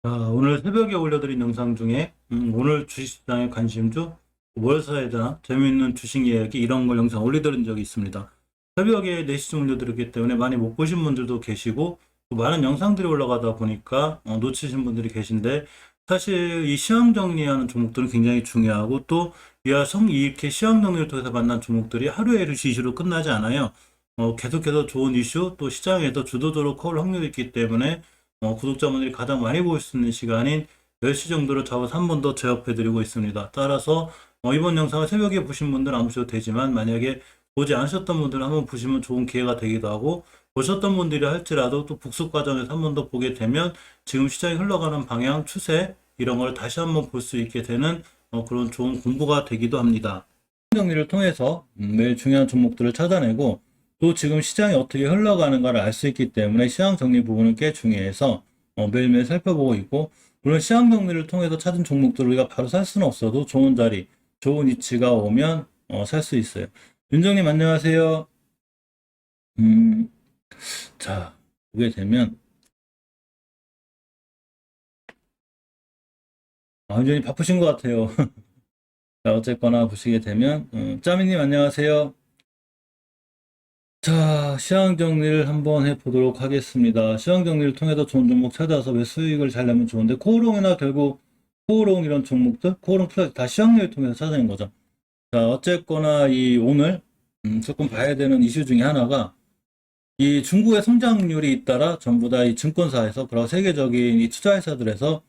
자, 오늘 새벽에 올려드린 영상 중에 오늘 주식시장의 관심주, 뭘 사야 되나, 재미있는 주식 이야기 이런 걸 영상 올려드린 적이 있습니다. 새벽에 4시쯤 올려드렸기 때문에 많이 못 보신 분들도 계시고 또 많은 영상들이 올라가다 보니까 놓치신 분들이 계신데, 사실 이 시황 정리하는 종목들은 굉장히 중요하고, 또 이렇게 시황 정리를 통해서 만난 종목들이 하루에 이슈로 끝나지 않아요. 계속해서 좋은 이슈, 또 시장에서 주도적으로 커올 확률이 있기 때문에 구독자분들이 가장 많이 볼 수 있는 시간인 10시 정도로 잡아서 한 번 더 제압해드리고 있습니다. 따라서 이번 영상을 새벽에 보신 분들은 안 보셔도 되지만, 만약에 보지 않으셨던 분들은 한번 보시면 좋은 기회가 되기도 하고, 보셨던 분들이 할지라도 또 복습 과정에서 한 번 더 보게 되면 지금 시장이 흘러가는 방향, 추세 이런 걸 다시 한번 볼 수 있게 되는 그런 좋은 공부가 되기도 합니다. 정리를 통해서 매일 중요한 종목들을 찾아내고, 또 지금 시장이 어떻게 흘러가는가를 알 수 있기 때문에 시황 정리 부분은 꽤 중요해서 매일매일 살펴보고 있고, 물론 시황 정리를 통해서 찾은 종목들을 우리가 바로 살 수는 없어도 좋은 자리, 좋은 위치가 오면 살 수 있어요. 윤정님 안녕하세요. 자, 보게 되면 윤정님 바쁘신 것 같아요. 자, 어쨌거나 보시게 되면 짜미님 안녕하세요. 자, 시황 정리를 한번 해보도록 하겠습니다. 시황 정리를 통해서 좋은 종목 찾아서 왜 수익을 잘 내면 좋은데, 코오롱이나 결국 코오롱 이런 종목들, 코오롱 플러스 다 시황률을 통해서 찾아낸 거죠. 자, 어쨌거나 이 오늘 조금 봐야 되는 이슈 중에 하나가, 이 중국의 성장률이 잇따라 전부 다 이 증권사에서, 그리고 세계적인 이 투자회사들에서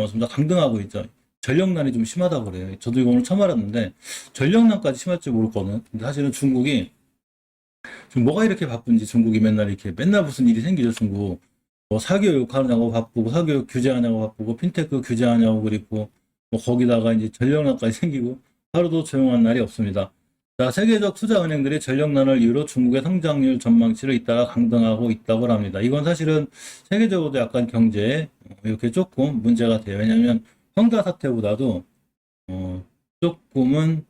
좀 더 강등하고 있죠. 전력난이 좀 심하다고 그래요. 저도 이거 오늘 처음 알았는데 전력난까지 심할지 모르거든. 근데 사실은 중국이 지금 뭐가 이렇게 바쁜지, 중국이 맨날 무슨 일이 생기죠. 중국 뭐 사교육 하냐고 바쁘고, 사교육 규제하냐고 바쁘고, 핀테크 규제하냐고, 그리고 뭐 거기다가 이제 전력난까지 생기고, 하루도 조용한 날이 없습니다. 자, 세계적 투자은행들이 전력난을 이유로 중국의 성장률 전망치를 잇따라 강등하고 있다고 합니다. 이건 사실은 세계적으로도 약간 경제에 이렇게 조금 문제가 돼요. 왜냐하면 헝다 사태보다도 조금은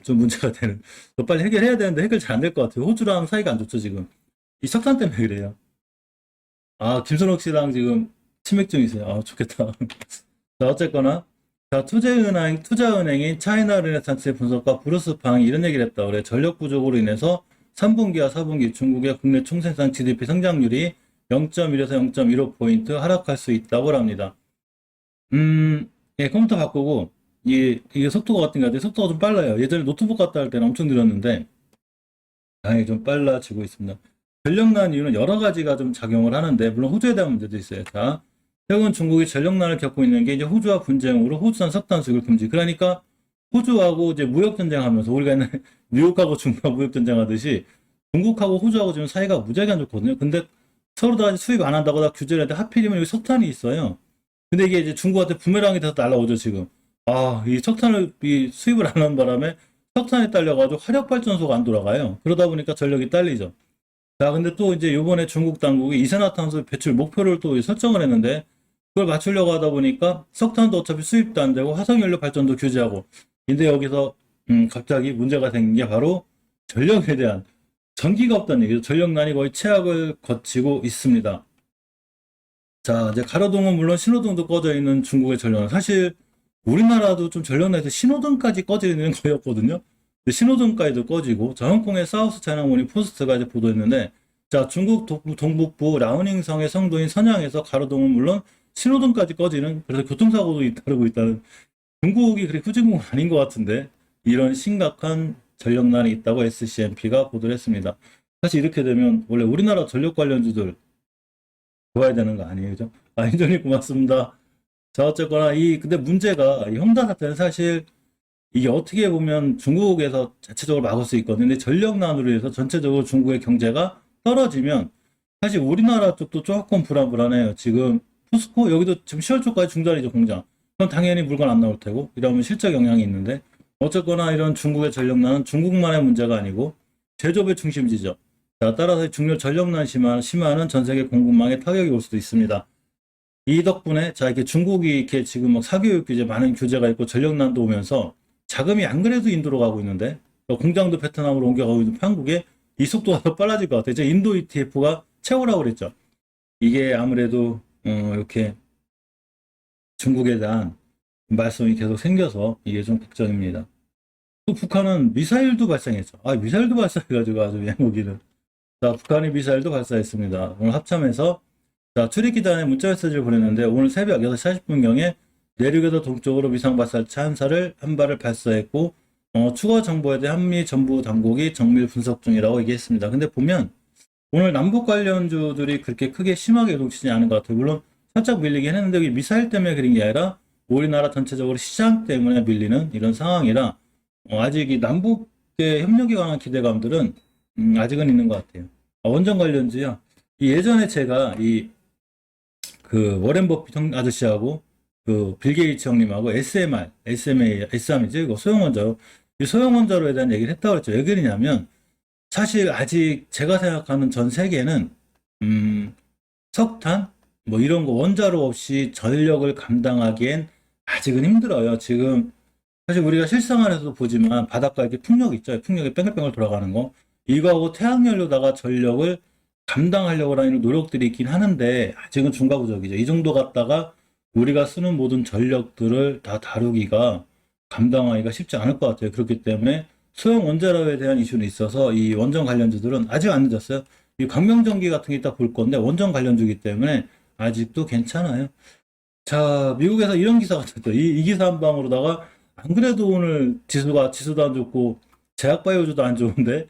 좀 문제가 되는. 빨리 해결해야 되는데 해결 잘 안 될 것 같아요. 호주랑 사이가 안 좋죠, 지금. 이 석탄 때문에 그래요. 김선욱 씨랑 지금 치맥 중이세요. 좋겠다. 자, 어쨌거나. 자, 투자은행인 차이나 르네상스의 분석가 브루스 팡이 이런 얘기를 했다 그래. 전력 부족으로 인해서 3분기와 4분기 중국의 국내 총생산 GDP 성장률이 0.1에서 0.15포인트 하락할 수 있다고 합니다. 예, 컴퓨터 바꾸고, 이게 속도가 어떤가 하더니 속도가 좀 빨라요. 예전에 노트북 갖다 할 때는 엄청 느렸는데, 다행히 좀 빨라지고 있습니다. 전력난 이유는 여러 가지가 좀 작용을 하는데, 물론 호주에 대한 문제도 있어요. 자, 최근 중국이 전력난을 겪고 있는 게 이제 호주와 분쟁으로 호주산 석탄 수입을 금지. 그러니까 호주하고 이제 무역 전쟁하면서, 우리가 옛날에 뉴욕하고 중국하고 무역 전쟁하듯이 중국하고 호주하고 지금 사이가 무지하게 안 좋거든요. 근데 서로 다 수입 안 한다고 다 규제를 했는데, 하필이면 여기 석탄이 있어요. 근데 이게 이제 중국한테 부메랑이 돼서 날라오죠, 지금. 이 석탄을 수입을 안 하는 바람에 석탄이 딸려가지고 화력발전소가 안 돌아가요. 그러다 보니까 전력이 딸리죠. 자, 근데 또 이제 요번에 중국 당국이 이산화탄소 배출 목표를 또 설정을 했는데, 그걸 맞추려고 하다 보니까 석탄도 어차피 수입도 안 되고 화석연료 발전도 규제하고. 근데 여기서 갑자기 문제가 생긴 게 바로 전력에 대한, 전기가 없다는 얘기죠. 전력난이 거의 최악을 거치고 있습니다. 자, 이제 가로등은 물론 신호등도 꺼져 있는 중국의 전력은, 사실 우리나라도 좀 전력난에서 신호등까지 꺼져 있는 거였거든요. 근데 신호등까지도 꺼지고, 자, 홍콩의 사우스 차이나모닝 포스트가 이제 보도했는데, 자, 중국 동북부 라오닝성의 성도인 선양에서 가로등은 물론 신호등까지 꺼지는, 그래서 교통사고도 잇따르고 있다는. 중국이 그렇게 후진국은 아닌 것 같은데 이런 심각한 전력난이 있다고 SCMP가 보도를 했습니다. 사실 이렇게 되면 원래 우리나라 전력 관련주들 좋아야 되는 거 아니에요, 그죠? 인정님 고맙습니다. 자, 어쨌거나 근데 문제가, 이 헝다 사태는 사실 이게 어떻게 보면 중국에서 자체적으로 막을 수 있거든요. 근데 전력난으로 해서 전체적으로 중국의 경제가 떨어지면 사실 우리나라 쪽도 조금 불안해요. 지금 포스코 여기도 지금 10월 초까지 중단이죠, 공장. 그럼 당연히 물건 안 나올 테고, 이러면 실적 영향이 있는데, 어쨌거나 이런 중국의 전력난은 중국만의 문제가 아니고 제조업의 중심지죠. 자, 따라서 전력난 심화는 전 세계 공급망에 타격이 올 수도 있습니다. 이 덕분에 이렇게 중국이 이렇게 지금 막 사교육 규제, 많은 규제가 있고 전력난도 오면서 자금이 안 그래도 인도로 가고 있는데, 공장도 베트남으로 옮겨가고 있는 한국에 이 속도가 더 빨라질 것 같아요. 이제 인도 ETF가 최고라고 그랬죠. 이게 아무래도 이렇게 중국에 대한 말씀이 계속 생겨서 이게 좀 걱정입니다. 또 북한은 미사일도 발사했죠. 미사일도 발사해가지고 아주 외국인은. 자, 북한이 미사일도 발사했습니다. 오늘 합참에서 자, 출입기 전에 문자 메시지를 보냈는데 오늘 새벽 6시 40분경에 내륙에서 동쪽으로 미상 발사체 한 발을 한 발을 발사했고 추가 정보에 대해 한미 정부 당국이 정밀 분석 중이라고 얘기했습니다. 근데 보면 오늘 남북 관련주들이 그렇게 크게 심하게 요동치지 않은 것 같아요. 물론 살짝 밀리긴 했는데 이게 미사일 때문에 그런 게 아니라 우리나라 전체적으로 시장 때문에 밀리는 이런 상황이라 아직 이 남북의 협력에 관한 기대감들은 아직은 있는 것 같아요. 원전 관련주요. 예전에 제가 그 워렌 버핏 아저씨하고 그 빌 게이츠 형님하고 SM이죠. 이거 소형원자로. 이 소형원자로에 대한 얘기를 했다고 그랬죠. 왜 그러냐면 사실 아직 제가 생각하는 전 세계는 석탄 뭐 이런 거 원자로 없이 전력을 감당하기엔 아직은 힘들어요. 지금 사실 우리가 실생활에서도 보지만 바닷가 이렇게 풍력 있죠. 풍력이 뺑글뺑글 돌아가는 거. 이거하고 태양열로다가 전력을 감당하려고 하는 노력들이 있긴 하는데 아직은 중과부족이죠. 이 정도 갖다가 우리가 쓰는 모든 전력들을 다 다루기가 감당하기가 쉽지 않을 것 같아요. 그렇기 때문에 소형 원자로에 대한 이슈는 있어서 이 원전 관련주들은 아직 안 늦었어요. 이 광명전기 같은 게 이따 볼 건데 원전 관련주기 때문에 아직도 괜찮아요. 자, 미국에서 이런 기사가 떴죠. 이 기사 한 방으로다가 안 그래도 오늘 지수도 안 좋고 제약바이오주도 안 좋은데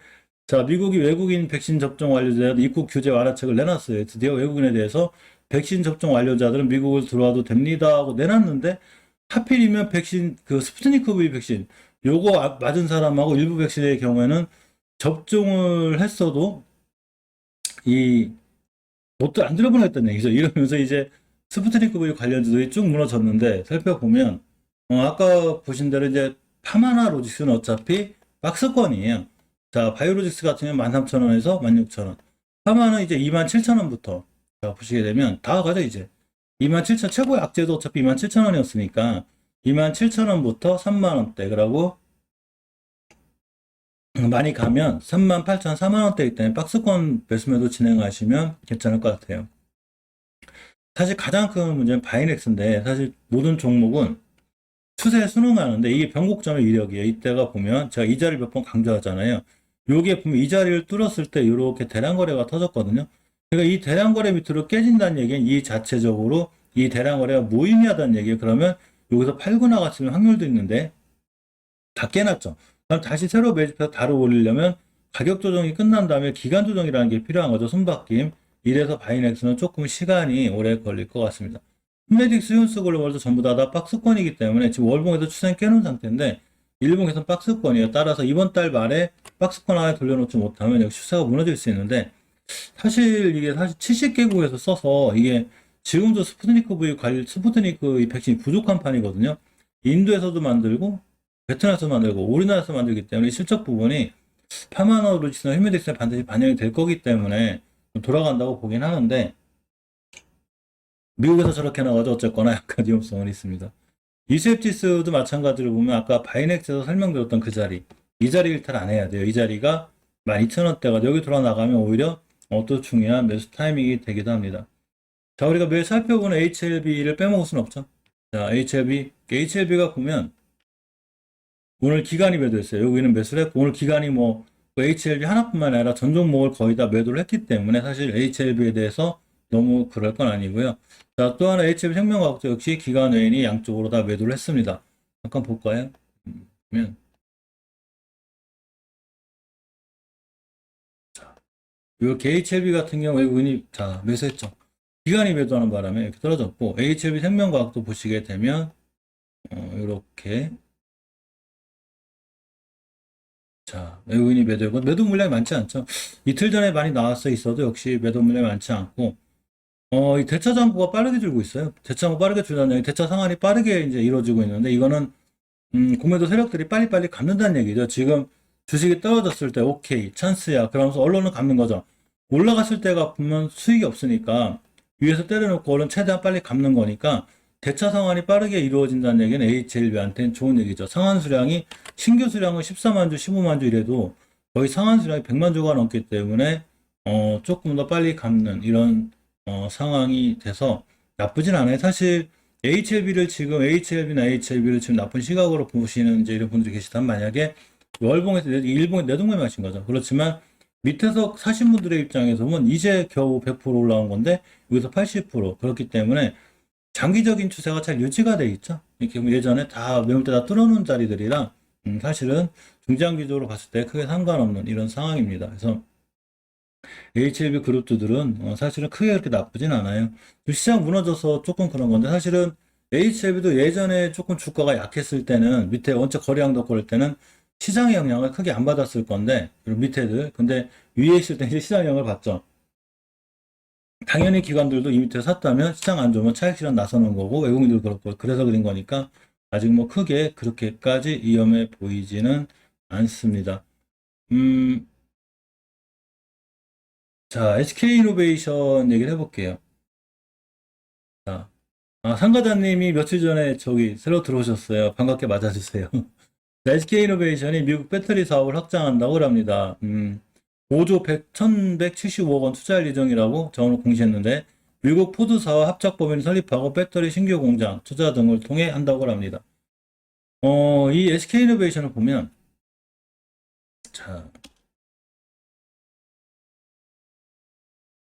자, 미국이 외국인 백신 접종 완료자에 입국 규제 완화책을 내놨어요. 드디어 외국인에 대해서 백신 접종 완료자들은 미국을 들어와도 됩니다 하고 내놨는데 하필이면 백신 그 스푸트니크 V 백신 요거 맞은 사람하고 일부 백신의 경우에는 접종을 했어도 이 뭣도 안 들어보냈다는 얘기죠. 이러면서 이제 스푸트니크 V 관련주들이 쭉 무너졌는데 살펴보면 아까 보신 대로 이제 파마나 로직스는 어차피 박스권이에요. 자, 바이오로직스 같은 경우는 13,000원에서 16,000원. 파마는 이제 27,000원부터 자, 보시게 되면 다 가죠, 이제. 27,000원, 최고의 악재도 어차피 27,000원이었으니까 27,000원부터 3만원대. 그러고 많이 가면 38,000원, 4만원대이기 때문에 박스권 매수매도 진행하시면 괜찮을 것 같아요. 사실 가장 큰 문제는 바이넥스인데 사실 모든 종목은 추세에 순응하는데 이게 변곡점의 위력이에요. 이때가 보면 제가 이 자리를 몇 번 강조하잖아요. 요게 보면 이 자리를 뚫었을 때 이렇게 대량 거래가 터졌거든요. 그러니까 이 대량 거래 밑으로 깨진다는 얘기는 이 자체적으로 이 대량 거래가 무의미하다는 얘기예요. 그러면 여기서 팔고 나갔을 확률도 있는데 다 깨놨죠. 그럼 다시 새로 매집해서 다루 올리려면 가격 조정이 끝난 다음에 기간 조정이라는 게 필요한 거죠. 손바뀜. 이래서 바이넥스는 조금 시간이 오래 걸릴 것 같습니다. 홈메딕스, 휴온스 글로벌도 전부 다 박스권이기 때문에 지금 월봉에서 추세는 깨놓은 상태인데 일봉에서는 박스권이에요. 따라서 이번 달 말에 박스권 안에 돌려놓지 못하면 여기 추세가 무너질 수 있는데 사실 이게 70개국에서 써서 이게 지금도 스푸트니크 이 백신이 부족한 판이거든요. 인도에서도 만들고 베트남에서 만들고 우리나라에서 만들기 때문에 실적 부분이 파마노로지스나 휴메딕스에 반드시 반영이 될 거기 때문에 돌아간다고 보긴 하는데 미국에서 저렇게 나가도 어쨌거나 약간 위험성은 있습니다. 이셉지스도 마찬가지로 보면 아까 바이넥스에서 설명드렸던 그 자리 이 자리 일탈 안 해야 돼요. 이 자리가 12,000원대가 여기 돌아 나가면 오히려 또 중요한 매수 타이밍이 되기도 합니다. 자, 우리가 매일 살펴보는 HLB를 빼먹을 수는 없죠. 자, HLB가 보면 오늘 기관이 매도했어요. 여기는 매수를 했고 오늘 기관이 뭐 HLB 하나뿐만 아니라 전 종목을 거의 다 매도를 했기 때문에 사실 HLB에 대해서 너무 그럴 건 아니고요. 자, 또 하나 HLB 생명과학도 역시 기관 외인이 양쪽으로 다 매도를 했습니다. 잠깐 볼까요? 보면 자, 이렇게 HLB 같은 경우 외국인이 자 매수했죠. 기관이 매도하는 바람에 이렇게 떨어졌고 HLB 생명과학도 보시게 되면 이렇게 자, 외국인이 매도하고 매도 물량이 많지 않죠. 이틀 전에 많이 나왔어 있어도 역시 매도 물량이 많지 않고 이 대차 잔고가 빠르게 줄고 있어요. 대차 잔고 빠르게 줄다는 얘기, 대차 상환이 빠르게 이제 이루어지고 있는데 이거는 공매도 세력들이 빨리빨리 갚는다는 얘기죠. 지금 주식이 떨어졌을 때 오케이 찬스야 그러면서 언론은 갚는 거죠. 올라갔을 때 갚으면 수익이 없으니까 위에서 때려놓고 얼른 최대한 빨리 갚는 거니까 대차 상환이 빠르게 이루어진다는 얘기는 HLB한테는 좋은 얘기죠. 상환 수량이 신규 수량은 14만 주, 15만 주 이래도 거의 상환 수량이 100만 주가 넘기 때문에 조금 더 빨리 갚는 이런 상황이 돼서 나쁘진 않아요. 사실 HLB를 지금 HLB나 HLB를 지금 나쁜 시각으로 보시는 이제 이런 분들이 계시다면 만약에 월봉에서 일봉에 내동매매 하신 거죠. 그렇지만 밑에서 사신 분들의 입장에서 보면 이제 겨우 100% 올라온 건데 여기서 80% 그렇기 때문에 장기적인 추세가 잘 유지가 돼 있죠. 이렇게 뭐 예전에 다 매물대 다 뚫어놓은 자리들이라 사실은 중장기적으로 봤을 때 크게 상관없는 이런 상황입니다. 그래서 HLB 그룹들은 사실은 크게 그렇게 나쁘진 않아요. 시장 무너져서 조금 그런 건데 사실은 HLB도 예전에 조금 주가가 약했을 때는 밑에 원적 거래량도 그럴 때는 시장의 영향을 크게 안 받았을 건데 그리고 밑에들 근데 위에 있을 때 이제 시장 영향을 받죠. 당연히 기관들도 이 밑에 샀다면 시장 안 좋으면 차익 실현 나서는 거고 외국인들도 그렇고 그래서 그런 거니까 아직 뭐 크게 그렇게까지 위험해 보이지는 않습니다. 음, 자, SK이노베이션 얘기를 해볼게요. 자, 상가자님이 며칠 전에 저기 새로 들어오셨어요. 반갑게 맞아주세요. SK이노베이션이 미국 배터리 사업을 확장한다고 합니다. 5조 1175억 원 투자할 예정이라고 정원을 공시했는데 미국 포드사와 합작 법인을 설립하고 배터리 신규 공장 투자 등을 통해 한다고 합니다. 이 SK이노베이션을 보면 자,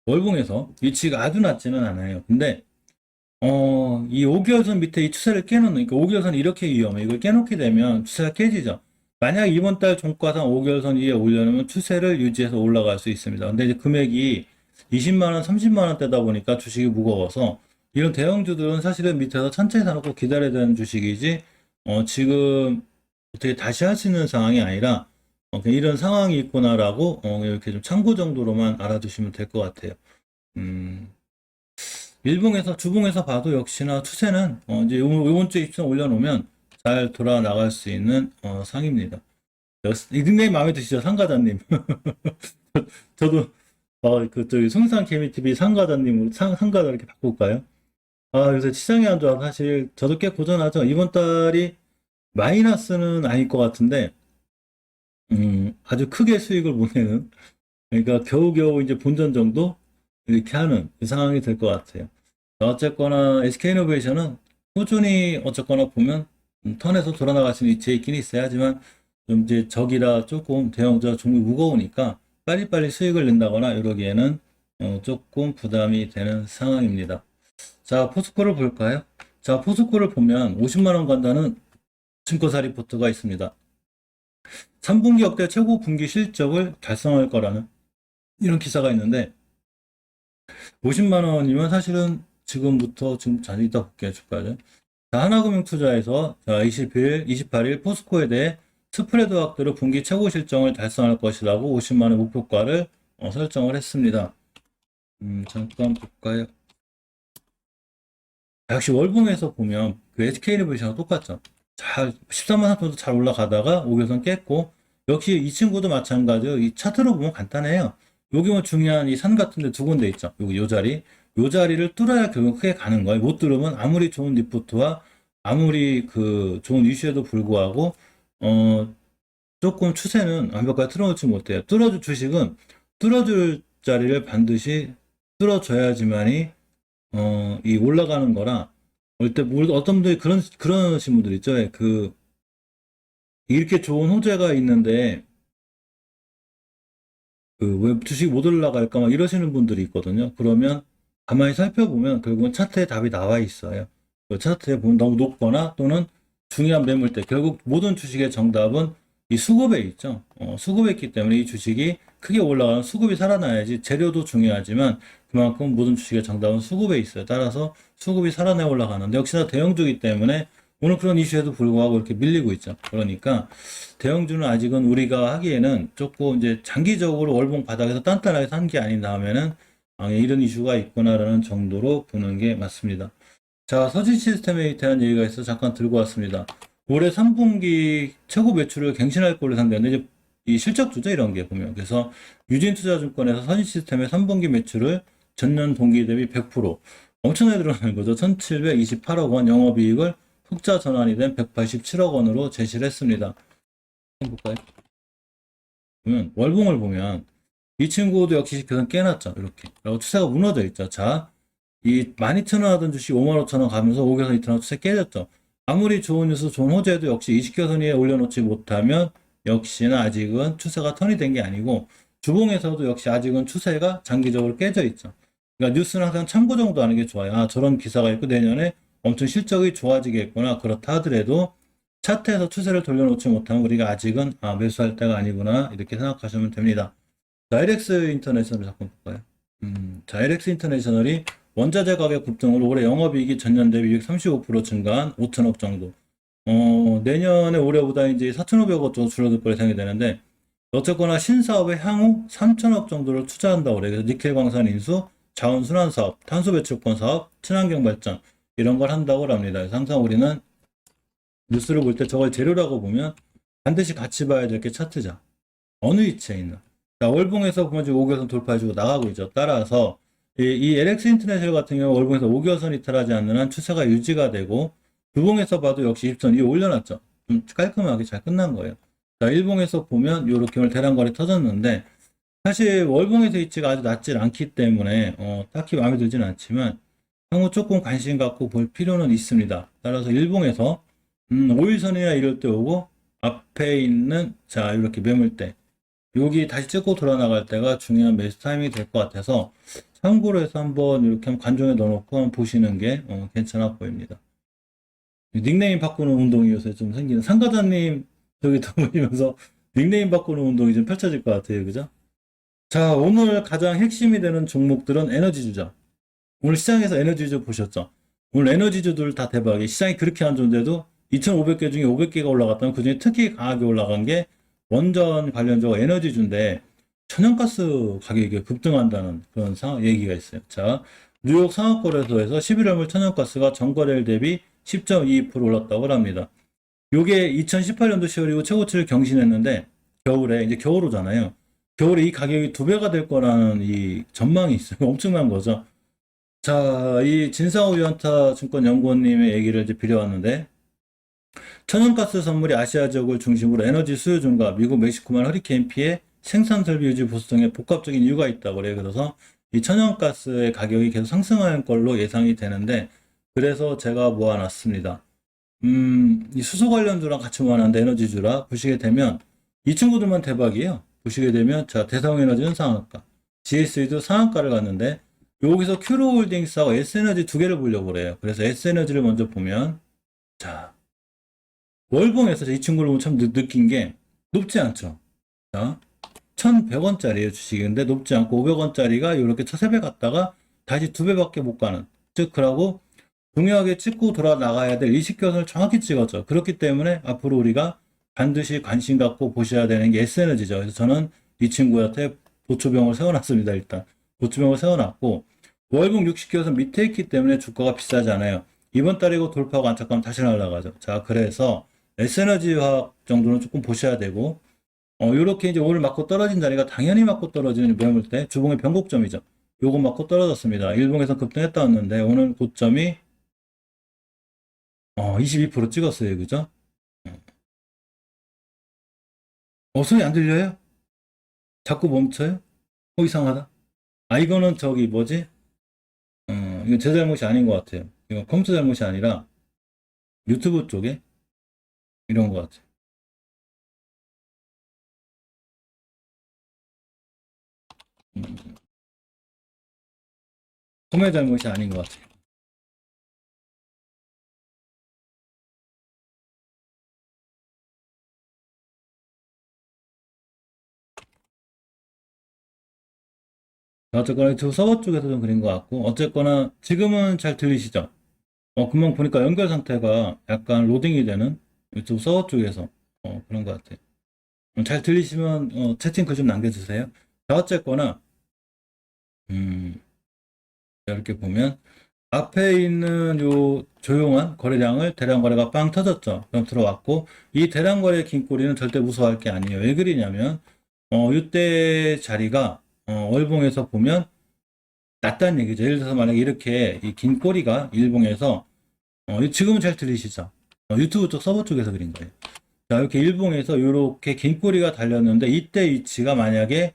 월봉에서 위치가 아주 낮지는 않아요. 근데 이 5개월선 밑에 이 추세를 깨놓는, 그러니까 5개월선이 이렇게 위험해. 이걸 깨놓게 되면 추세가 깨지죠. 만약 이번 달 종가상 5개월선 위에 올려놓으면 추세를 유지해서 올라갈 수 있습니다. 근데 이제 금액이 20만원, 30만원대다 보니까 주식이 무거워서 이런 대형주들은 사실은 밑에서 천천히 사놓고 기다려야 되는 주식이지, 지금 어떻게 다시 할 수 있는 상황이 아니라, 그냥 이런 상황이 있구나라고, 이렇게 좀 참고 정도로만 알아두시면 될 것 같아요. 음. 일봉에서 주봉에서 봐도 역시나 추세는 이제 요번 주에 입장 올려놓으면 잘 돌아 나갈 수 있는 상입니다. 이 닉네임 마음에 드시죠, 상가자님? 저도 그 저기 송산 케미TV 상가자님으로 상가자 이렇게 바꿀까요? 그래서 시장이 안 좋아. 사실 저도 꽤 고전하죠. 이번 달이 마이너스는 아닐 것 같은데 아주 크게 수익을 보내는, 그러니까 겨우겨우 이제 본전 정도 이렇게 하는 이 상황이 될 것 같아요. 어쨌거나 SK이노베이션은 꾸준히 어쨌거나 보면 턴에서 돌아나갈 수 있는 위치에 있긴 있어야 하지만 좀 이제 적이라 조금 대형주가 종이 무거우니까 빨리빨리 수익을 낸다거나 이러기에는 조금 부담이 되는 상황입니다. 자, 포스코를 볼까요? 자, 포스코를 보면 50만 원 간다는 증거사 리포트가 있습니다. 3분기 역대 최고 분기 실적을 달성할 거라는 이런 기사가 있는데 50만 원이면 사실은 지금부터 지금 잘 이따 볼게요. 주가를. 자, 하나금융투자에서 20일, 28일 포스코에 대해 스프레드 확대로 분기 최고 실적을 달성할 것이라고 50만 원 목표가를 설정을 했습니다. 잠깐 볼까요? 역시 월봉에서 보면 그 SK이노베이션과 똑같죠. 잘 13만 원 정도 잘 올라가다가 5개선 깼고 역시 이 친구도 마찬가지로 이 차트로 보면 간단해요. 여기 뭐 중요한 이 산 같은 데 두 군데 있죠. 여기 요 자리. 요 자리를 뚫어야 결국 크게 가는 거예요. 못 뚫으면 아무리 좋은 리포트와 아무리 그 좋은 이슈에도 불구하고 조금 추세는 완벽하게 틀어놓지 못해요. 뚫어줄 주식은 뚫어줄 자리를 반드시 뚫어줘야지만이 이 올라가는 거라 어떤 분들이 그러신 분들 있죠. 이렇게 좋은 호재가 있는데 왜 주식이 못 올라갈까 막 이러시는 분들이 있거든요. 그러면 가만히 살펴보면 결국은 차트에 답이 나와 있어요. 그 차트에 보면 너무 높거나 또는 중요한 매물대, 결국 모든 주식의 정답은 이 수급에 있죠. 수급에 있기 때문에 이 주식이 크게 올라가는 수급이 살아나야지. 재료도 중요하지만 그만큼 모든 주식의 정답은 수급에 있어요. 따라서 수급이 살아내 올라가는데 역시나 대형주기 때문에 오늘 그런 이슈에도 불구하고 이렇게 밀리고 있죠. 그러니까 대형주는 아직은 우리가 하기에는 조금 이제 장기적으로 월봉 바닥에서 단단하게 산 게 아닌 다음에는 이런 이슈가 있구나라는 정도로 보는 게 맞습니다. 자, 서진 시스템에 대한 얘기가 있어서 잠깐 들고 왔습니다. 올해 3분기 최고 매출을 갱신할 걸로 상대하는데 이제 이 실적주죠, 이런 게 보면. 그래서 유진투자증권에서 서진 시스템의 3분기 매출을 전년 동기 대비 100% 엄청나게 늘어나는 거죠. 1728억 원 영업이익을 흑자 전환이 된 187억 원으로 제시를 했습니다. 볼까요? 보면 월봉을 보면 이 친구도 역시 계산 깨놨죠. 이렇게. 그리고 추세가 무너져 있죠. 자, 이 12,000원 하던 주식 55,000원 가면서 5개선 이탈한 추세 깨졌죠. 아무리 좋은 뉴스, 좋은 호재도 역시 20개선 위에 올려놓지 못하면 역시나 아직은 추세가 턴이 된 게 아니고 주봉에서도 역시 아직은 추세가 장기적으로 깨져 있죠. 그러니까 뉴스는 항상 참고 정도 하는 게 좋아요. 아, 저런 기사가 있고 내년에 엄청 실적이 좋아지겠구나. 그렇다 하더라도 차트에서 추세를 돌려놓지 못하면 우리가 아직은 매수할 때가 아니구나 이렇게 생각하시면 됩니다. 자, LX 인터내셔널 잠깐 볼까요? 자, LX 인터내셔널이 원자재 가격 급등으로 올해 영업이익이 전년 대비 235% 증가한 5천억 정도. 내년에 올해보다 이제 4,500억 정도 줄어들 거라 생각이 되는데, 어쨌거나 신사업에 향후 3천억 정도를 투자한다고 그래요. 그래서 니켈 광산 인수, 자원 순환 사업, 탄소 배출권 사업, 친환경 발전 이런 걸 한다고 합니다. 그래서 항상 우리는 뉴스를 볼 때 저걸 재료라고 보면 반드시 같이 봐야 될 게 차트죠. 어느 위치에 있나. 자, 월봉에서 보면 지금 5개선 돌파해주고 나가고 있죠. 따라서 이 LX 인터내셔널 같은 경우 월봉에서 5개선 이탈하지 않는 한 추세가 유지가 되고 주봉에서 봐도 역시 20선 위에 올려놨죠. 좀 깔끔하게 잘 끝난 거예요. 자, 일봉에서 보면 이렇게 오늘 대량거래 터졌는데 사실 월봉에서 위치가 아주 낮질 않기 때문에 딱히 마음에 들진 않지만 향후 조금 관심 갖고 볼 필요는 있습니다. 따라서 일봉에서 5일선이나 이럴 때 오고 앞에 있는 자 이렇게 매물대 여기 다시 찍고 돌아 나갈 때가 중요한 매수 타이밍이 될 것 같아서 참고로 해서 한번 이렇게 한번 관종에 넣어놓고 한번 보시는 게 괜찮아 보입니다. 닉네임 바꾸는 운동이 요새 좀 생기는 상가자님 저기 더보이면서 닉네임 바꾸는 운동이 좀 펼쳐질 것 같아요. 그죠? 자, 오늘 가장 핵심이 되는 종목들은 에너지주죠. 오늘 시장에서 에너지주 보셨죠? 오늘 에너지주들 다 대박이에요. 시장이 그렇게 안 좋은데도 2,500개 중에 500개가 올라갔다면 그중에 특히 강하게 올라간 게 원전 관련주가 에너지주인데 천연가스 가격이 급등한다는 그런 얘기가 있어요. 자, 뉴욕 상하거래소에서 11월물 천연가스가 전거래일 대비 10.22% 올랐다고 합니다. 요게 2018년도 10월이고 최고치를 경신했는데 겨울에 이제 겨울 오잖아요. 겨울에 이 가격이 2배가 될 거라는 이 전망이 있어요. 엄청난 거죠. 자, 이 진상호 유한타 증권연구원님의 얘기를 이제 빌려왔는데 천연가스 선물이 아시아 지역을 중심으로 에너지 수요 증가, 미국 멕시코만 허리케인 피해 생산 설비 유지 보수 등의 복합적인 이유가 있다고 그래요. 그래서 이 천연가스의 가격이 계속 상승할 걸로 예상이 되는데 그래서 제가 모아놨습니다. 이 수소 관련주랑 같이 모아놨는데 에너지주라 보시게 되면 이 친구들만 대박이에요. 보시게 되면 자 대성에너지는 상한가, GSE도 상한가를 갔는데 여기서 큐로홀딩스하고 S에너지 두 개를 보려고 그래요. 그래서 S에너지를 먼저 보면 자 월봉에서 이 친구를 보면 참 느낀 게 높지 않죠. 자 1,100원짜리예요 주식인데 높지 않고 500원짜리가 이렇게 차세배 갔다가 다시 2배밖에 못 가는 즉 그러고 중요하게 찍고 돌아 나가야 될 이식견을 정확히 찍었죠. 그렇기 때문에 앞으로 우리가 반드시 관심 갖고 보셔야 되는 게 S에너지죠. 그래서 저는 이 친구한테 보초병을 세워놨습니다. 일단 보초병을 세워놨고 월봉 60개선 밑에 있기 때문에 주가가 비싸지 않아요. 이번 달이고 돌파하고 안착하면 다시 날아가죠. 자 그래서 S에너지 화학 정도는 조금 보셔야 되고 요렇게 이제 오늘 맞고 떨어진 자리가 당연히 맞고 떨어지는 매물대 주봉의 변곡점이죠. 요거 맞고 떨어졌습니다. 일봉에서 급등했다 왔는데 오늘 고점이 22% 찍었어요. 그죠? 소리 안 들려요? 자꾸 멈춰요? 이상하다. 이거는 저기 뭐지? 이건 제 잘못이 아닌 것 같아요. 이건 컴퓨터 잘못이 아니라 유튜브 쪽에 이런 것 같아요. 컴의 잘못이 아닌 것 같아요. 어쨌거나 유튜브 서버 쪽에서 좀 그린 것 같고 어쨌거나 지금은 잘 들리시죠? 금방 보니까 연결 상태가 약간 로딩이 되는 유튜브 서버 쪽에서 그런 것 같아요. 잘 들리시면 채팅 글 좀 남겨주세요. 자 어쨌거나 이렇게 보면 앞에 있는 요 조용한 거래량을 대량 거래가 빵 터졌죠. 그럼 들어왔고 이 대량 거래 긴 꼬리는 절대 무서워할 게 아니에요. 왜 그러냐면 이때 자리가 월봉에서 보면 낮다는 얘기죠. 예를 들어서 만약에 이렇게 이 긴 꼬리가 일봉에서 지금은 잘 들리시죠? 유튜브 쪽 서버 쪽에서 그린 거예요. 자 이렇게 일봉에서 이렇게 긴 꼬리가 달렸는데 이때 위치가 만약에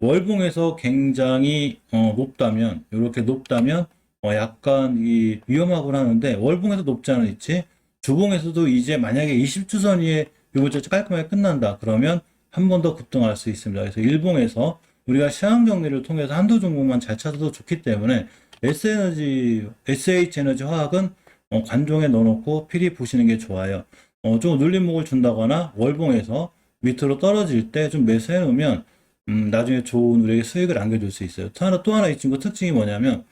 월봉에서 굉장히 높다면 이렇게 높다면 약간 이 위험하곤 하는데 월봉에서 높지 않은 위치, 주봉에서도 이제 만약에 20주선 위에 요번주 깔끔하게 끝난다. 그러면 한 번 더 급등할 수 있습니다. 그래서 일봉에서 우리가 시황 정리를 통해서 한두 종목만 잘 찾아도 좋기 때문에 SH에너지 화학은 관종에 넣어놓고 필히 보시는 게 좋아요. 좀 눌림목을 준다거나 월봉에서 밑으로 떨어질 때 좀 매수해 놓으면 나중에 좋은 우리에게 수익을 안겨줄 수 있어요. 또 하나 이 친구 특징이 뭐냐면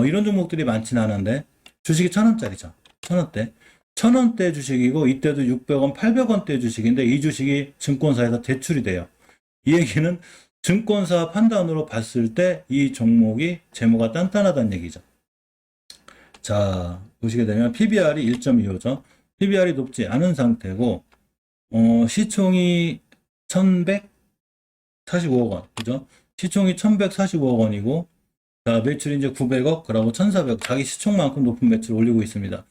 이런 종목들이 많지는 않은데 주식이 1,000원짜리죠. 1,000원대. 1,000원대 주식이고 이때도 600원, 800원대 주식인데 이 주식이 증권사에서 대출이 돼요. 이 얘기는 증권사 판단으로 봤을 때 이 종목이 재무가 단단하다는 얘기죠. 자, 보시게 되면 PBR이 1.25죠. PBR이 높지 않은 상태고 시총이 1,145억 원, 그죠? 시총이 1,145억 원이고 자, 매출이 이제 900억, 그러고 1,400억, 자기 시총만큼 높은 매출을 올리고 있습니다.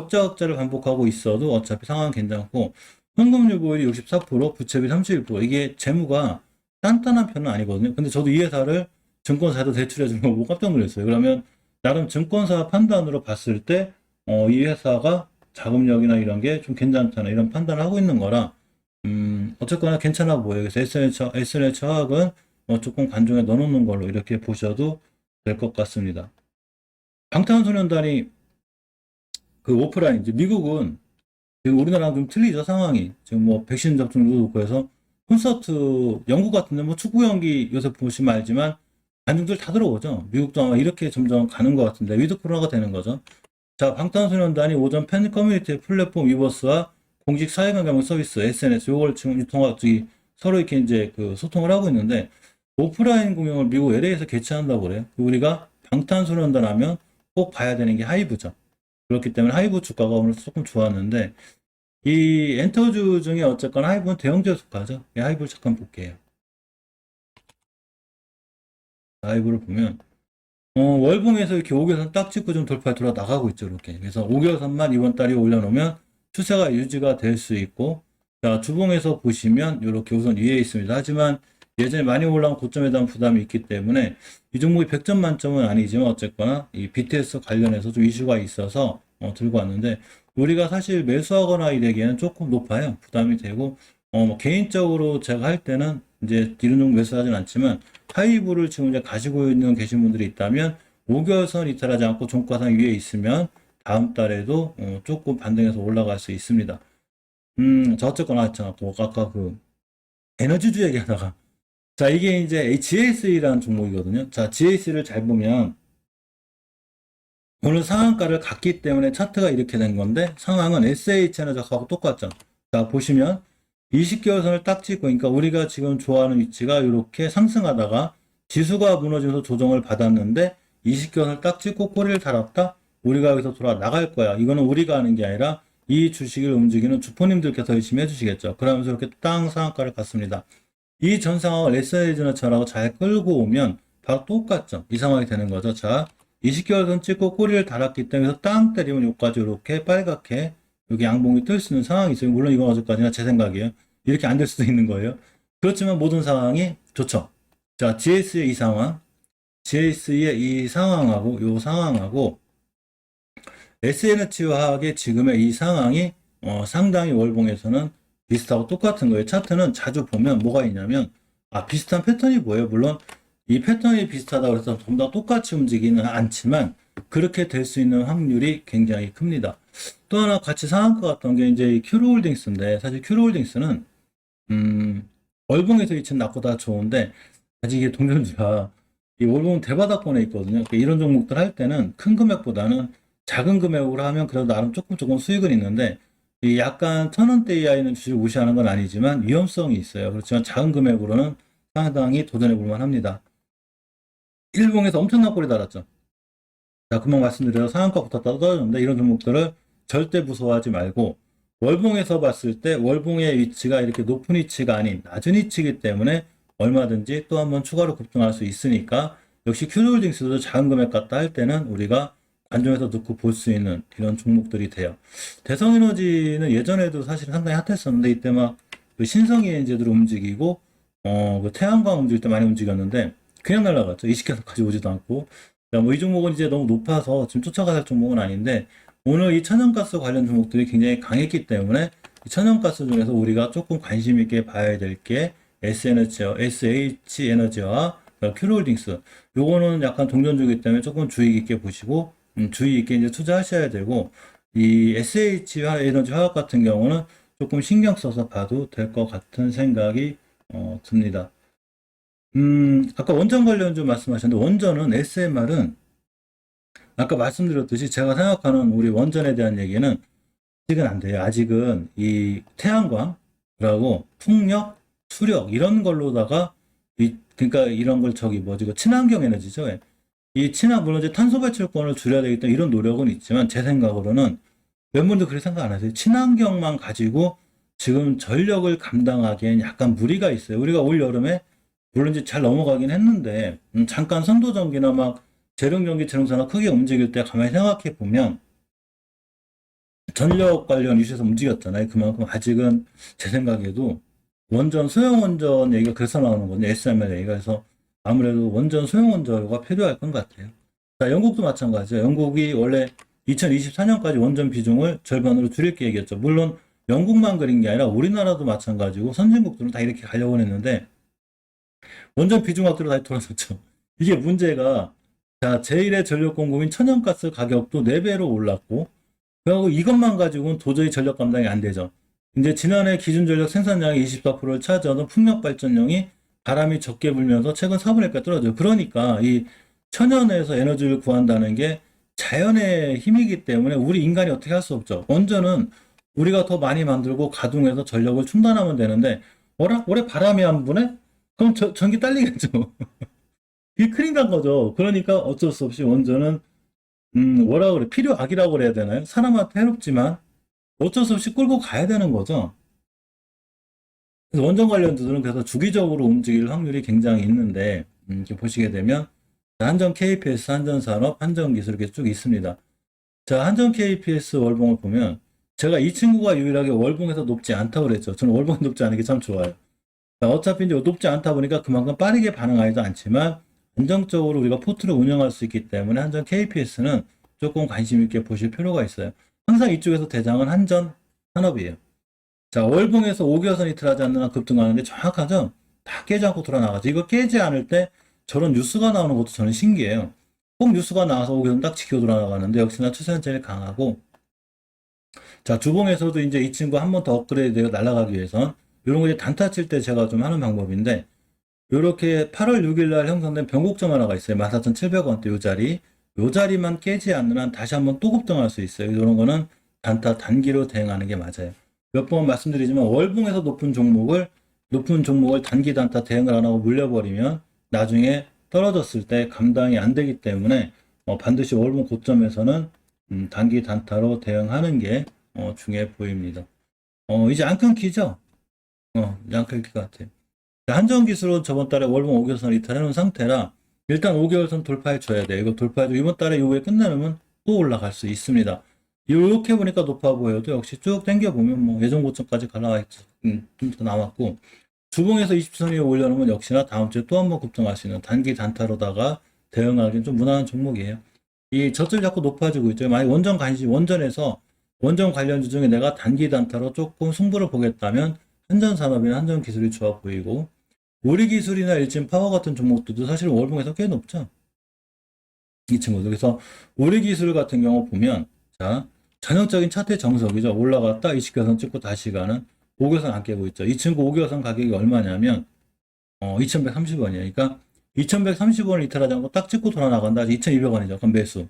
적자를 반복하고 있어도 어차피 상황은 괜찮고, 현금유보율이 64%, 부채비 31%, 이게 재무가 단단한 편은 아니거든요. 근데 저도 이 회사를 증권사에서 대출해주는 거 보고 깜짝 놀랐어요. 그러면 나름 증권사 판단으로 봤을 때, 이 회사가 자금력이나 이런 게 좀 괜찮잖아. 이런 판단을 하고 있는 거라, 어쨌거나 괜찮아 보여요. 그래서 SNH 화학은 조금 관중에 넣어놓는 걸로 이렇게 보셔도 될 것 같습니다. 방탄소년단이 그 오프라인, 이제 미국은 지금 우리나라랑 좀 틀리죠, 상황이. 지금 뭐 백신 접종도 높고 해서 콘서트, 영국 같은데 뭐 축구 경기 요새 보시면 알지만 관중들 다 들어오죠. 미국도 아마 이렇게 점점 가는 것 같은데 위드 코로나가 되는 거죠. 자, 방탄소년단이 오전 팬 커뮤니티 플랫폼 위버스와 공식 사회관계망 서비스 SNS 요걸 지금 유통하기 서로 이렇게 이제 그 소통을 하고 있는데 오프라인 공연을 미국 LA에서 개최한다고 그래요. 우리가 방탄소년단 하면 꼭 봐야 되는 게 하이브죠. 그렇기 때문에 하이브 주가가 오늘 조금 좋았는데 이 엔터주 중에 어쨌거나 하이브는 대형주에 속하죠. 이 하이브를 잠깐 볼게요. 하이브를 보면 월봉에서 이렇게 5개선 딱 찍고 좀 돌파 돌아 나가고 있죠. 이렇게. 그래서 5개선만 이번 달에 올려놓으면 추세가 유지가 될 수 있고 자, 주봉에서 보시면 이렇게 우선 위에 있습니다. 하지만 예전에 많이 올라온 고점에 대한 부담이 있기 때문에 이 종목이 100점 만점은 아니지만 어쨌거나 이 BTS 관련해서 좀 이슈가 있어서 들고 왔는데 우리가 사실 매수하거나 이되기에는 조금 높아요. 부담이 되고 뭐 개인적으로 제가 할 때는 이제 이런 종목 매수하진 않지만 하이브를 지금 이제 가지고 있는 계신 분들이 있다면 5개월선 이탈하지 않고 종가상 위에 있으면 다음 달에도 조금 반등해서 올라갈 수 있습니다. 자, 어쨌거나, 또 아까 그 에너지주 얘기하다가 자, 이게 이제 GSE라는 종목이거든요. 자, GSE를 잘 보면 오늘 상한가를 갔기 때문에 차트가 이렇게 된 건데 상황은 SH에너지하고 똑같죠. 자, 보시면 20개월 선을 딱 찍고 그러니까 우리가 지금 좋아하는 위치가 이렇게 상승하다가 지수가 무너지면서 조정을 받았는데 20개월 선을 딱 찍고 꼬리를 달았다. 우리가 여기서 돌아 나갈 거야. 이거는 우리가 하는 게 아니라 이 주식을 움직이는 주포님들께서 열심히 해주시겠죠. 그러면서 이렇게 땅 상한가를 갔습니다. 이 전 상황을 SNH전화처럼 잘 끌고 오면 바로 똑같죠. 이 상황이 되는 거죠. 자, 20개월 선 찍고 꼬리를 달았기 때문에 땅 때리면 여기까지 이렇게 빨갛게 여기 양봉이 뜰 수 있는 상황이 있어요. 물론 이건 어제까지나 제 생각이에요. 이렇게 안 될 수도 있는 거예요. 그렇지만 모든 상황이 좋죠. 자, GS의 이 상황, GS의 이 상황하고 이 상황하고 SNH 화학의 지금의 이 상황이 상당히 월봉에서는 비슷하고 똑같은 거예요. 차트는 자주 보면 뭐가 있냐면 비슷한 패턴이 보여요. 물론 이 패턴이 비슷하다고 해서 전부 다 똑같이 움직이는 않지만 그렇게 될 수 있는 확률이 굉장히 큽니다. 또 하나 같이 상한가 같던 게 이제 큐로홀딩스인데 사실 큐로홀딩스는 월봉에서 위치는 낮보다 좋은데 아직 이게 동전주가 이 월봉 대바닥권에 있거든요. 그러니까 이런 종목들 할 때는 큰 금액보다는 작은 금액으로 하면 그래도 나름 조금 수익은 있는데 이 약간 1,000원대 이하에는 주식을 무시하는 건 아니지만 위험성이 있어요. 그렇지만 작은 금액으로는 상당히 도전해 볼 만합니다. 일봉에서 엄청난 꼴이 달았죠. 자, 금방 말씀드려서 상한가부터 떨어졌는데 이런 종목들을 절대 무서워하지 말고 월봉에서 봤을 때 월봉의 위치가 이렇게 높은 위치가 아닌 낮은 위치이기 때문에 얼마든지 또 한번 추가로 급등할 수 있으니까 역시 큐홀딩스도 작은 금액 갖다 할 때는 우리가 관점에서 넣고 볼 수 있는 이런 종목들이 돼요. 대성에너지는 예전에도 사실 상당히 핫했었는데 이때 막그 신성에너지들 움직이고 그 태양광 움직일 때 많이 움직였는데 그냥 날아갔죠. 20개선까지 오지도 않고 뭐 이 종목은 이제 너무 높아서 지금 쫓아가야 할 종목은 아닌데, 오늘 이 천연가스 관련 종목들이 굉장히 강했기 때문에 이 천연가스 중에서 우리가 조금 관심 있게 봐야 될 게 SH에너지와 큐로홀딩스. 요거는 약간 동전주기 때문에 조금 주의 깊게 보시고, 주의 있게 이제 투자하셔야 되고, 이 SH와 에너지 화학 같은 경우는 조금 신경 써서 봐도 될 것 같은 생각이 듭니다. 아까 원전 관련 좀 말씀하셨는데, 원전은 SMR은 아까 말씀드렸듯이 제가 생각하는 우리 원전에 대한 얘기는 아직은 안 돼요. 아직은 이 태양광이라고 풍력, 수력 이런 걸로다가 그러니까 이런 걸 저기 뭐지 그 친환경 에너지죠. 예. 이 물론 이제 탄소 배출권을 줄여야 되기 때문에 이런 노력은 있지만 제 생각으로는 몇 분도 그렇게 생각 안 하세요. 친환경만 가지고 지금 전력을 감당하기엔 약간 무리가 있어요. 우리가 올 여름에 물론 이제 잘 넘어가긴 했는데 잠깐 선도전기나 막 재룡전기, 재룡사나 크게 움직일 때 가만히 생각해 보면 전력 관련 이슈에서 움직였잖아요. 그만큼 아직은 제 생각에도 원전, 소형 원전 얘기가 그래서 나오는 건데, SMR 얘기가 해서 아무래도 원전, 소형 원전가 필요할 것 같아요. 자, 영국도 마찬가지예요. 영국이 원래 2024년까지 원전 비중을 절반으로 줄일 계획이었죠. 물론 영국만 그린 게 아니라 우리나라도 마찬가지고 선진국들은 다 이렇게 가려고 했는데 원전 비중학대로 다시 돌아섰죠. 이게 문제가 자, 제1의 전력 공급인 천연가스 가격도 4배로 올랐고 그리고 이것만 가지고는 도저히 전력 감당이 안 되죠. 이제 지난해 기준 전력 생산량의 24%를 차지하던 풍력 발전용이 바람이 적게 불면서 최근 4분의 1가 떨어져요. 그러니까 이 천연에서 에너지를 구한다는 게 자연의 힘이기 때문에 우리 인간이 어떻게 할 수 없죠. 원전은 우리가 더 많이 만들고 가동해서 전력을 충당하면 되는데 올해 바람이 안 부네? 그럼 전기 딸리겠죠. 이게 큰일 난 거죠. 그러니까 어쩔 수 없이 원전은 뭐라 그래 필요악이라고 그래야 되나요? 사람한테 해롭지만 어쩔 수 없이 끌고 가야 되는 거죠. 그래서 원전 관련주들은 그래서 주기적으로 움직일 확률이 굉장히 있는데 이렇게 보시게 되면 한전 KPS, 한전산업, 한전기술 이렇게 쭉 있습니다. 자, 한전 KPS 월봉을 보면 제가 이 친구가 유일하게 월봉에서 높지 않다고 그랬죠. 저는 월봉이 높지 않은 게 참 좋아요. 자, 어차피 이제 높지 않다 보니까 그만큼 빠르게 반응하지도 않지만 안정적으로 우리가 포트를 운영할 수 있기 때문에 한전 KPS는 조금 관심 있게 보실 필요가 있어요. 항상 이쪽에서 대장은 한전 산업이에요. 자, 월봉에서 5개월선 이틀하지 않는 한 급등하는데 정확하죠? 다 깨지 않고 돌아 나가죠. 이거 깨지 않을 때 저런 뉴스가 나오는 것도 저는 신기해요. 꼭 뉴스가 나와서 5개월선 딱 지켜 돌아 나가는데 역시나 추세는 제일 강하고 자, 주봉에서도 이제 이 친구 한 번 더 업그레이드 되어 날아가기 위해선 이런 거 이제 단타 칠 때 제가 좀 하는 방법인데 이렇게 8월 6일 날 형성된 변곡점 하나가 있어요. 14,700원대 요 자리. 요 자리만 깨지 않는 한 다시 한번 또 급등할 수 있어요. 이런 거는 단타 단기로 대응하는 게 맞아요. 몇 번 말씀드리지만 월봉에서 높은 종목을 단기 단타 대응을 안 하고 물려버리면 나중에 떨어졌을 때 감당이 안 되기 때문에 반드시 월봉 고점에서는 단기 단타로 대응하는 게 중요해 보입니다. 이제 안 끊기죠? 이제 안 끊길 것 같아요. 한전기술은 저번 달에 월봉 5개월선 이탈해놓은 상태라 일단 5개월선 돌파해 줘야 돼요. 이거 돌파해도 이번 달에 이후에 끝나면 또 올라갈 수 있습니다. 이렇게 보니까 높아 보여도 역시 쭉 당겨보면 뭐 예전 고점까지 갈라가 있죠. 좀 더 남았고 주봉에서 20선 위에 올려놓으면 역시나 다음 주에 또 한 번 급등할 수 있는 단기 단타로다가 대응하기는 좀 무난한 종목이에요. 이 저점 자꾸 높아지고 있죠. 만약 원전에서 원전 관련주 중에 내가 단기 단타로 조금 승부를 보겠다면 한전산업이나 한전기술이 좋아 보이고 우리기술이나 일진파워 같은 종목들도 사실 월봉에서 꽤 높죠. 이 친구들. 그래서 우리기술 같은 경우 보면 자 전형적인 차트 정석이죠. 올라갔다 20개선 찍고 다시 가는 5개선 안 깨고 있죠. 이 친구 5개선 가격이 얼마냐면 2130원이에요. 그러니까 2130원을 이탈하지 않고 딱 찍고 돌아 나간다. 2200원이죠. 그럼 매수.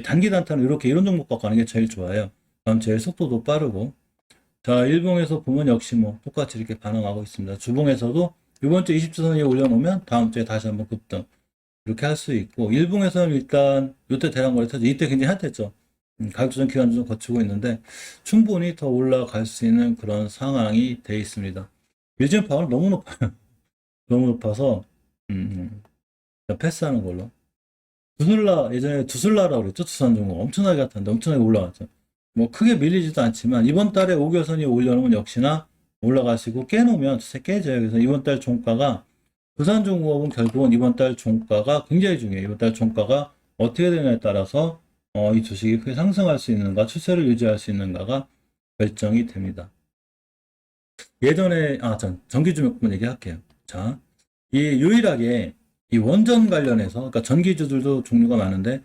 단기 단타는 이렇게 이런 종목 갖고 가는 게 제일 좋아요. 그럼 제일 속도도 빠르고 자, 일봉에서 보면 역시 뭐 똑같이 이렇게 반응하고 있습니다. 주봉에서도 이번 주 20주선 위에 올려놓으면 다음 주에 다시 한번 급등 이렇게 할 수 있고 일봉에서는 일단 이때 대량거래 터져 이때 굉장히 핫했죠. 가격 조정 기간 좀 거치고 있는데 충분히 더 올라갈 수 있는 그런 상황이 돼 있습니다. 요즘 파워는 너무 높아요. 너무 높아서 패스하는 걸로. 예전에 두슬라라고 그랬죠. 두산중공 엄청나게 핫한데 엄청나게 올라갔죠. 뭐 크게 밀리지도 않지만 이번 달에 5개선이 올려놓으면 역시나 올라가시고 깨놓으면 주세 깨져요. 그래서 이번 달 종가가 두산중공업은 결국은 이번 달 종가가 굉장히 중요해요. 이번 달 종가가 어떻게 되냐에 따라서 이 주식이 크게 상승할 수 있는가, 추세를 유지할 수 있는가가 결정이 됩니다. 예전에, 전 전기주몇 얘기할게요. 자, 이 유일하게 이 원전 관련해서, 그러니까 전기주들도 종류가 많은데,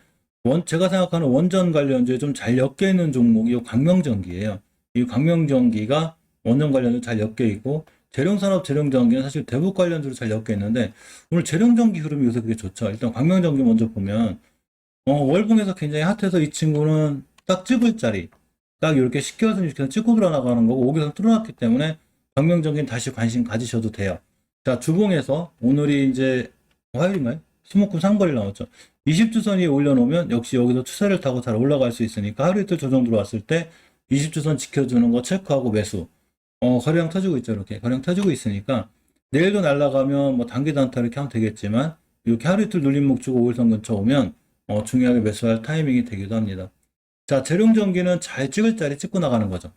제가 생각하는 원전 관련주에 좀 잘 엮여 있는 종목이 이 광명전기예요. 이 광명전기가 원전 관련주 잘 엮여 있고, 재룡산업, 재룡전기는 사실 대북 관련주로 잘 엮여 있는데, 오늘 재룡전기 흐름이 요새 그게 좋죠. 일단 광명전기 먼저 보면, 월봉에서 굉장히 핫해서 이 친구는 딱 찍을 자리, 딱 이렇게 시켜서 찍고 들어나가는 거고, 5개선 뚫어놨기 때문에 광명전기는 다시 관심 가지셔도 돼요. 자, 주봉에서 오늘이 이제 화요일인가요? 수목금 상거리 나왔죠. 20주선 위에 올려놓으면 역시 여기서 추세를 타고 잘 올라갈 수 있으니까 하루 이틀 조정 들어왔을 때 20주선 지켜주는 거 체크하고 매수. 거래량 터지고 있죠. 이렇게 거래량 터지고 있으니까 내일도 날아가면 뭐 단기 단타 이렇게 하면 되겠지만 이렇게 하루 이틀 눌림목 주고 5일선 근처 오면 중요하게 매수할 타이밍이 되기도 합니다. 자, 재룡전기는 잘 찍을 자리 찍고 나가는 거죠.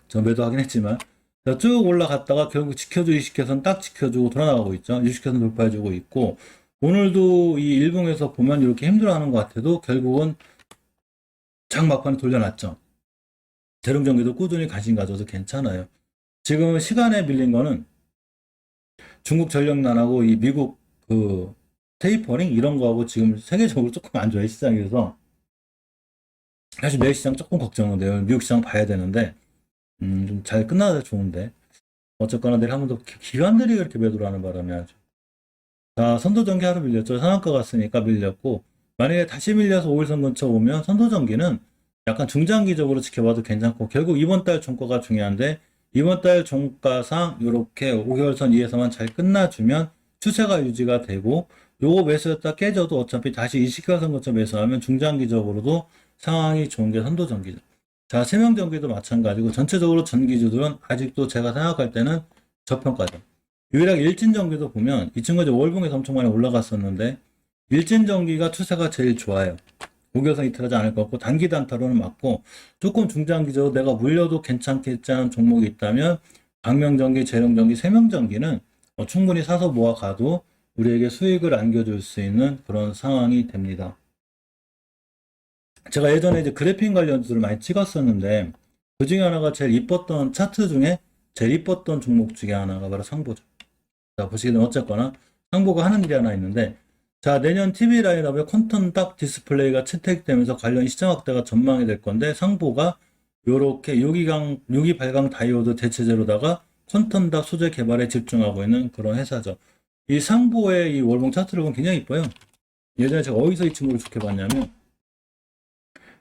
저 매도하긴 했지만 자, 쭉 올라갔다가 결국 지켜줘 주식회선 딱 지켜주고 돌아나가고 있죠. 주식회선 돌파해주고 있고 오늘도 이 일봉에서 보면 이렇게 힘들어하는 것 같아도 결국은 장 막판에 돌려놨죠. 재룡전기도 꾸준히 관심 가져도 괜찮아요. 지금 시간에 밀린 거는 중국 전력난하고 이 미국 그 테이퍼링 이런 거하고 지금 세계적으로 조금 안 좋아요. 시장에서 사실 내일 시장 조금 걱정돼요. 미국 시장 봐야 되는데 좀 잘 끝나야 좋은데 어쨌거나 내일 한 번 더 기관들이 그렇게 매도를 하는 바람에 아주 자, 선도전기 하루 밀렸죠. 상한가 갔으니까 밀렸고 만약에 다시 밀려서 5일선 근처 오면 선도전기는 약간 중장기적으로 지켜봐도 괜찮고 결국 이번 달 종가가 중요한데 이번 달 종가상 이렇게 5개월선 위에서만 잘 끝나주면 추세가 유지가 되고 요거 매수했다 깨져도 어차피 다시 20개월선 근처 매수하면 중장기적으로도 상황이 좋은 게 선도전기죠. 자, 세명전기도 마찬가지고 전체적으로 전기주들은 아직도 제가 생각할 때는 저평가죠. 유일하게 일진전기도 보면 이 친구가 이제 월봉에서 엄청 많이 올라갔었는데 일진전기가 추세가 제일 좋아요. 5개월선 이탈하지 않을 것 같고 단기 단타로는 맞고 조금 중장기적으로 내가 물려도 괜찮겠지 하는 종목이 있다면 광명전기, 재룡전기, 세명전기는 충분히 사서 모아가도 우리에게 수익을 안겨줄 수 있는 그런 상황이 됩니다. 제가 예전에 이제 그래핀 관련주를 많이 찍었었는데 그 중에 하나가 제일 이뻤던 차트 중에 제일 이뻤던 종목 중에 하나가 바로 상보죠. 자, 보시게 되면 어쨌거나 상보가 하는 일이 하나 있는데 자, 내년 TV 라인업에 퀀텀 닥 디스플레이가 채택되면서 관련 시장 확대가 전망이 될 건데 상보가 요렇게 유기 발광 다이오드 대체제로다가 퀀텀 닥 소재 개발에 집중하고 있는 그런 회사죠. 이 상보의 이 월봉 차트를 보면 굉장히 이뻐요. 예전에 제가 어디서 이 친구를 좋게 봤냐면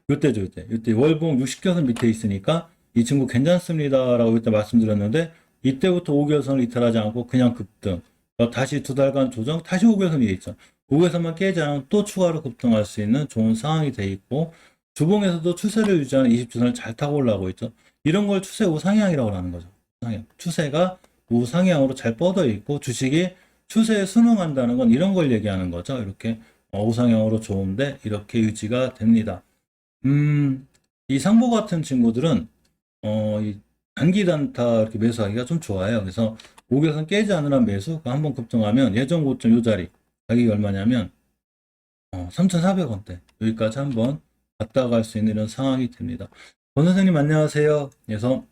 요때죠, 요때 월봉 60개선 밑에 있으니까 이 친구 괜찮습니다라고 이때 말씀드렸는데 이때부터 5개선을 이탈하지 않고 그냥 급등. 다시 2달간 조정, 다시 5개선 위에 있죠. 5개선만 깨지 않으면 또 추가로 급등할 수 있는 좋은 상황이 돼 있고 주봉에서도 추세를 유지하는 20주선을 잘 타고 올라가고 있죠. 이런 걸 추세 우상향이라고 하는 거죠. 우상향. 추세가 우상향으로 잘 뻗어 있고 주식이 추세에 순응한다는 건 이런 걸 얘기하는 거죠. 이렇게 우상향으로 좋은데 이렇게 유지가 됩니다. 이 상보 같은 친구들은 이 단기 단타 이렇게 매수하기가 좀 좋아요. 그래서 5개선 깨지 않으란 매수 한번 급등하면 예전 고점 요 자리 가격이 얼마냐면 3,400원대 여기까지 한번 갔다 갈 수 있는 이런 상황이 됩니다. 권 선생님 안녕하세요. 그래서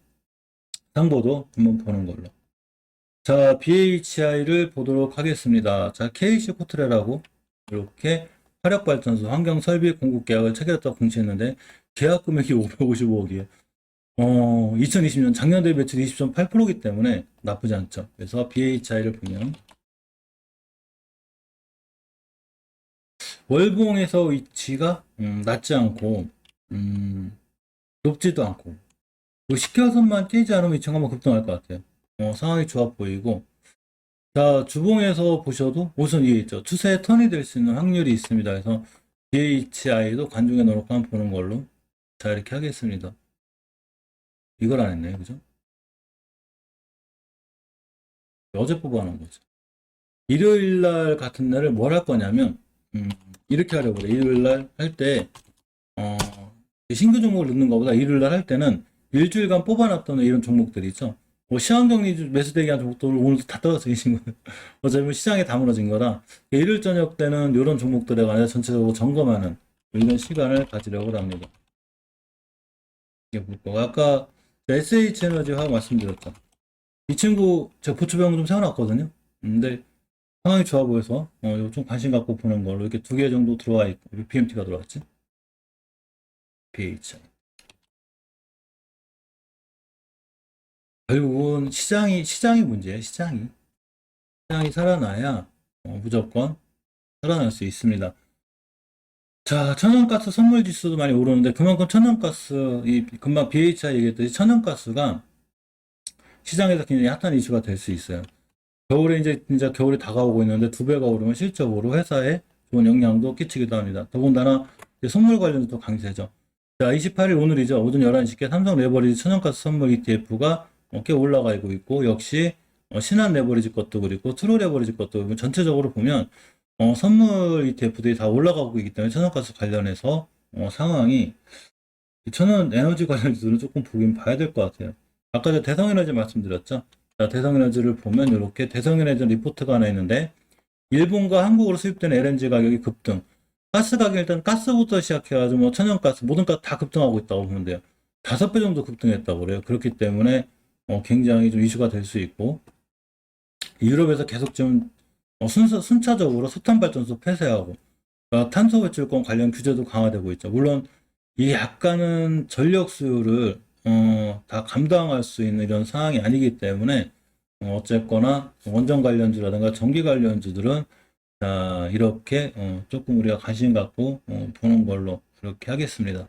상보도 한번 보는 걸로. 자, BHI를 보도록 하겠습니다. 자, KC 코트레라고 이렇게 화력발전소 환경설비 공급 계약을 체결했다고 공시했는데 계약 금액이 555억이에요. 2020년 작년 대비 매출 20.8%이기 때문에 나쁘지 않죠. 그래서 BHI를 보면 월봉에서 위치가 낮지 않고 높지도 않고 10개선만 깨지 않으면 이 친구 한번 급등할 것 같아요. 상황이 좋아 보이고 자, 주봉에서 보셔도 우선 위에 있죠. 추세에 턴이 될 수 있는 확률이 있습니다. 그래서 BHI도 관중에 넣어놓고 한번 보는 걸로 자, 이렇게 하겠습니다. 이걸 안 했네요. 그죠? 어제 뽑아놓은 거죠. 일요일 날 같은 날을 뭘 할 거냐면, 이렇게 하려고 그래. 일요일 날 할 때, 신규 종목을 넣는 것보다 일요일 날 할 때는 일주일간 뽑아놨던 이런 종목들이 있죠. 뭐 시황정리 매수 대기한 종목들 오늘도 다 떨어져 계신 거예요. 어차피 시장에 다 무너진 거라 일요일 저녁 때는 이런 종목들에 관해서 전체적으로 점검하는 이런 시간을 가지려고 합니다. 이게 뭐 아까 SH에너지 화학 말씀드렸죠. 이 친구 제가 보초병 좀 세워놨거든요. 근데 상황이 좋아 보여서 이거 좀 관심 갖고 보는 걸로 이렇게 두 개 정도 들어와 있고 우리 BMT가 들어왔지. BH. 결국은 시장이 문제예요. 시장이 살아나야 무조건 살아날 수 있습니다. 자, 천연가스 선물 지수도 많이 오르는데 그만큼 천연가스 이 금방 BHI 얘기했듯이 천연가스가 시장에서 굉장히 핫한 이슈가 될 수 있어요. 겨울에 이제 진짜 겨울이 다가오고 있는데 두 배가 오르면 실적으로 회사에 좋은 영향도 끼치기도 합니다. 더군다나 이제 선물 관련도 강세죠. 자, 28일 오늘이죠. 오전 11시께 삼성 레버리지 천연가스 선물 ETF가 꽤 올라가고 있고 역시 신한 레버리지 것도 그렇고 트루 레버리지 것도 그렇고 전체적으로 보면 선물 ETF들이 다 올라가고 있기 때문에 천연가스 관련해서 상황이 천연 에너지 관련주들은 조금 보긴 봐야 될 것 같아요. 아까 저 대성에너지 말씀드렸죠. 자, 대성에너지를 보면 이렇게 대성에너지 리포트가 하나 있는데 일본과 한국으로 수입되는 LNG 가격이 급등. 가스 가격 일단 가스부터 시작해가지고 뭐 천연가스 모든 가 다 급등하고 있다고 보면 돼요. 5배 정도 급등했다고 그래요. 그렇기 때문에 굉장히 좀 이슈가 될 수 있고 유럽에서 계속 좀 순차적으로 석탄발전소 폐쇄하고 탄소 배출권 관련 규제도 강화되고 있죠. 물론 이 약간은 전력 수요를 다 감당할 수 있는 이런 상황이 아니기 때문에 어쨌거나 원전 관련주라든가 전기 관련주들은 자 이렇게 조금 우리가 관심 갖고 보는 걸로 그렇게 하겠습니다.